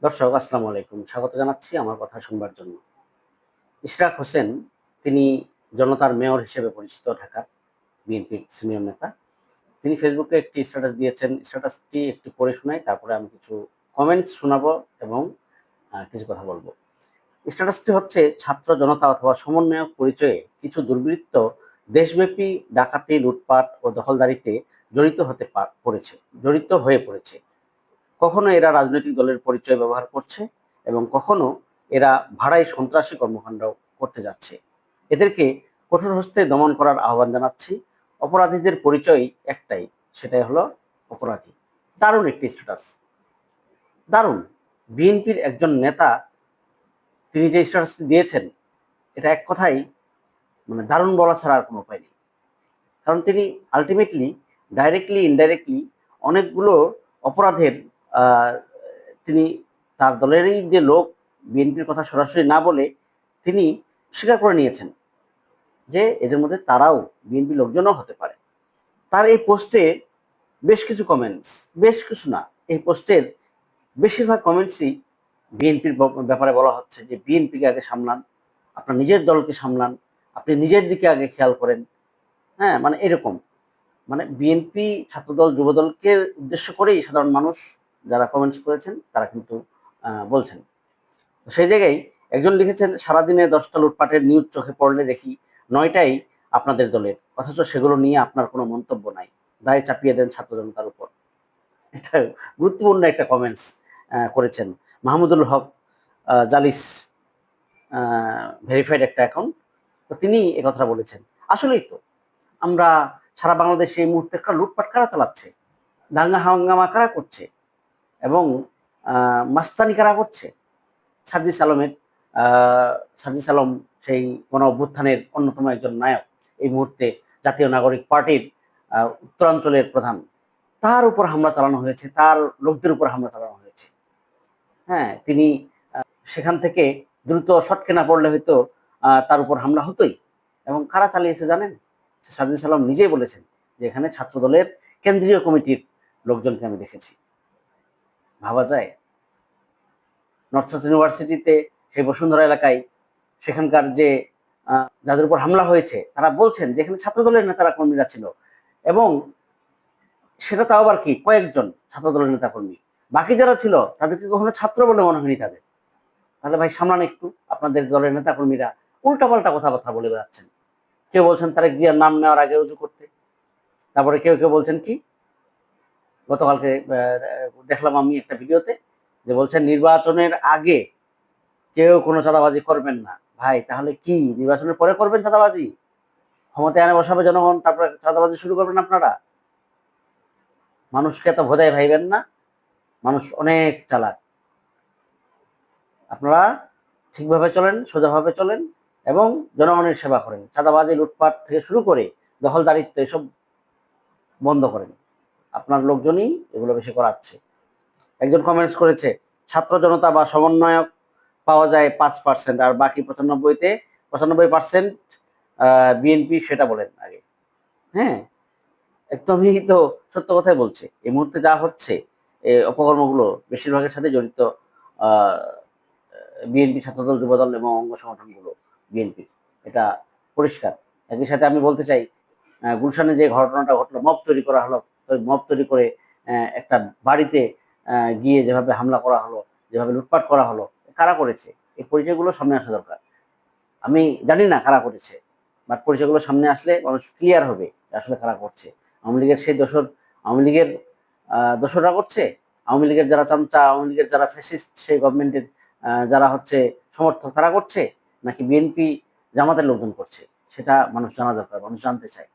দর্শক আসসালামু আলাইকুম, স্বাগত জানাচ্ছি আমার কথা শুনবার জন্য। ইশরাক হোসেন, তিনি জনতার মেয়র হিসেবে পরিচিত ঢাকার বিএনপির সিনিয়র নেতা। তিনি ফেসবুকে একটি স্ট্যাটাস দিয়েছেন। স্ট্যাটাসটি একটু পড়ে শোনাই, তারপরে আমি কিছু কমেন্টস শোনাবো এবং কিছু কথা বলবো। স্ট্যাটাসটি হচ্ছে, ছাত্র জনতা অথবা সমন্বয়ক পরিচয়ে কিছু দুর্বৃত্ত দেশব্যাপী ডাকাতি, লুটপাট ও দখলদারিতে জড়িত হতে জড়িত হয়ে পড়েছে। কখনো এরা রাজনৈতিক দলের পরিচয় ব্যবহার করছে এবং কখনো এরা ভাড়ায় সন্ত্রাসী কর্মকাণ্ড করতে যাচ্ছে। এদেরকে কঠোর হস্তে দমন করার আহ্বান জানাচ্ছি। অপরাধীদের পরিচয় একটাই, সেটাই হলো অপরাধী। দারুণ একটি স্ট্যাটাস, দারুণ। বিএনপির একজন নেতা তিনি যে স্ট্যাটাসটি দিয়েছেন, এটা এক কথাই মানে দারুণ বলা ছাড়া আর কোনো উপায় নেই। কারণ তিনি আলটিমেটলি ডাইরেক্টলি ইনডাইরেক্টলি অনেকগুলো অপরাধের আহ, তিনি তার দলেরই যে লোক, বিএনপির কথা সরাসরি না বলে তিনি স্বীকার করে নিয়েছেন যে এদের মধ্যে তারাও বিএনপি লোকজনও হতে পারে। তার এই পোস্টে বেশ কিছু কমেন্টস, বেশ কিছু না, এই পোস্টের বেশিরভাগ কমেন্টসই বিএনপির ব্যাপারে বলা হচ্ছে যে বিএনপিকে আগে সামলান, আপনার নিজের দলকে সামলান, আপনি নিজের দিকে আগে খেয়াল করেন। হ্যাঁ, মানে এরকম, মানে বিএনপি, ছাত্রদল, যুবদলকে উদ্দেশ্য করেই সাধারণ মানুষ যারা কমেন্টস করেছেন তারা কিন্তু বলছেন। তো সেই জায়গায় একজন লিখেছেন, সারাদিনে 10টা লুটপাটের নিউজ চোখে পড়লে দেখি 9টাই আপনাদের দলের, অথচ সেগুলো নিয়ে আপনার কোনো মন্তব্য নাই, দায় চাপিয়ে দেন ছাত্র জনতার উপর। এটা গুরুত্বপূর্ণ একটা কমেন্টস করেছেন মাহমুদুল হক জালিস, ভেরিফাইড একটা অ্যাকাউন্ট। তো তিনি একথা বলেছেন। আসলেই তো, আমরা সারা বাংলাদেশে এই মুহূর্তে একটা লুটপাট কারা চালাচ্ছে, দাঙ্গা হাঙ্গামা কারা করছে এবং মাস্তানি কারা করছে? সার্জিস আলমের, সার্জিস আলম সেই গণ অভ্যুত্থানের অন্যতম একজন নায়ক, এই মুহূর্তে জাতীয় নাগরিক পার্টির উত্তরাঞ্চলের প্রধান। তার উপর হামলা চালানো হয়েছে, তার লোকদের উপর হামলা চালানো হয়েছে। হ্যাঁ, তিনি সেখান থেকে দ্রুত সটকে না পড়লে হয়তো তার উপর হামলা হতোই। এবং কারা চালিয়েছে জানেন? সার্জিস আলম নিজেই বলেছেন যে এখানে ছাত্রদলের কেন্দ্রীয় কমিটির লোকজনকে আমি দেখেছি। ভাবা যায়? নর্থ সাউথ ইউনিভার্সিটিতে সেই বসুন্ধরা এলাকায় সেখানকার যে যাদের উপর হামলা হয়েছে তারা বলছেন যে এখানে ছাত্রদলের নেতারা কর্মীরা ছিল, এবং সেটা তাও আবার কি কয়েকজন ছাত্রদলের নেতা কর্মী, বাকি যারা ছিল তাদেরকে কখনো ছাত্র বলে মনে হয়নি তাদের। তাহলে ভাই সামলান একটু, আপনাদের দলের নেতা কর্মীরা উল্টাপাল্টা কথাবার্তা বলে বেড়াচ্ছেন। কেউ বলছেন তারেক জিয়ার নাম নেওয়ার আগে উজু করতে, তারপরে কেউ কেউ বলছেন কি, গতকালকে দেখলাম আমি একটা ভিডিওতে, যে বলছেন নির্বাচনের আগে কেউ কোনো চাঁদাবাজি করবেন না। ভাই তাহলে কি নির্বাচনের পরে করবেন চাঁদাবাজি? ক্ষমতায় এনে বসাবে জনগণ, তারপরে চাঁদাবাজি শুরু করবেন আপনারা? মানুষকে এত ভোদায় ভাইবেন না, মানুষ অনেক চালাক। আপনারা ঠিকভাবে চলেন, সোজাভাবে চলেন এবং জনগণের সেবা করেন। চাঁদাবাজি, লুটপাট থেকে শুরু করে দখলদারিত্ব এসব বন্ধ করেন। আপনার লোকজনই এগুলো বেশি করাচ্ছে। একজন কমেন্টস করেছে, ছাত্র জনতা বা সমন্বয়ক পাওয়া যায় 5%, আর বাকি 95% বিএনপি, সেটা বলেন আগে। হ্যাঁ, একদমই তো সত্য কথাই বলছে। এই মুহূর্তে যা হচ্ছে, অপকর্মগুলো বেশিরভাগের সাথে জড়িত বিএনপি, ছাত্রদল, যুবদল এবং অঙ্গ সংগঠনগুলো বিএনপির, এটা পরিষ্কার। একই সাথে আমি বলতে চাই, গুলশানে যে ঘটনাটা ঘটলো, মব তৈরি করা হলো, মব তৈরি করে একটা বাড়িতে গিয়ে যেভাবে হামলা করা হলো, যেভাবে লুটপাট করা হলো, কারা করেছে এই পরিচয়গুলো সামনে আসা দরকার। আমি জানি না কারা করেছে, বাট পরিচয়গুলো সামনে আসলে মানুষ ক্লিয়ার হবে যে আসলে কারা করছে। আওয়ামী লীগের সেই দোসর, আওয়ামী লীগের দোসররা করছে, আওয়ামী লীগের যারা চামচা, আওয়ামী লীগের যারা ফ্যাসিস্ট, সেই গভর্নমেন্টের যারা হচ্ছে সমর্থক, তারা করছে, নাকি বিএনপি জামাতের লোকজন করছে, সেটা মানুষ জানা দরকার, মানুষ জানতে চায়।